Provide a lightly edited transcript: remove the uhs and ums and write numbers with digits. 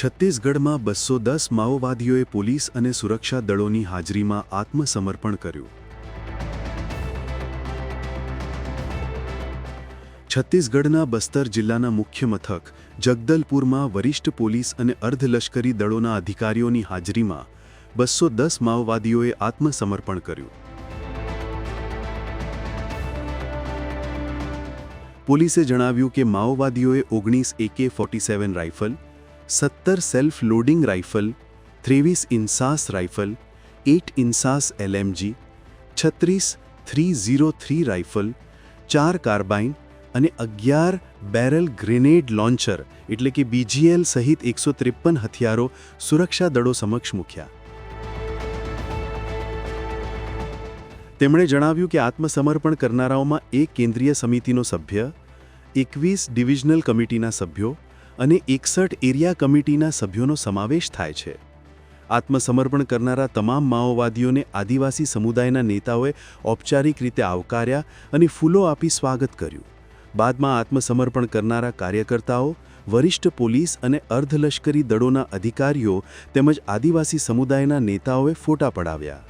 છત્તીસગઢમાં 210 માઓવાદીઓએ પોલીસ અને સુરક્ષા દળોની હાજરીમાં આત્મસમર્પણ કર્યું. છત્તીસગઢના બસ્તર જિલ્લાના મુખ્ય મથક જગદલપુરમાં વરિષ્ઠ પોલીસ અને અર્ધલશ્કરી દળોના અધિકારીઓની હાજરીમાં 210 માઓવાદીઓએ આત્મસમર્પણ કર્યું. પોલીસે જણાવ્યું કે માઓવાદીઓએ 19 AK-47 rifle, 17 self loading rifle, 23 INSAS rifle, 8 INSAS LMG, 36 303 rifle, 4 carbine અને 11 બેરલ ગ્રેનેડ લોન્ચર એટલે કે BGL સહિત 153 હથિયારો સુરક્ષા દળો સમક્ષ મૂક્યા. તેમણે જણાવ્યું કે આત્મસમર્પણ કરનારાઓમાં એક કેન્દ્રીય સમિતિનો સભ્ય, 21 ડિવિઝનલ કમિટીના સભ્યો અને 61 એરિયા કમિટીના સભ્યોનો સમાવેશ થાય છે. આત્મસમર્પણ કરનારા તમામ માઓવાદીઓને આદિવાસી સમુદાયના નેતાઓએ ઔપચારિક રીતે આવકાર્યા અને ફૂલો આપી સ્વાગત કર્યું. બાદમાં આત્મસમર્પણ કરનારા કાર્યકર્તાઓ, વરિષ્ઠ પોલીસ અને અર્ધલશ્કરી દળોના અધિકારીઓ તેમજ આદિવાસી સમુદાયના નેતાઓએ ફોટા પડાવ્યા.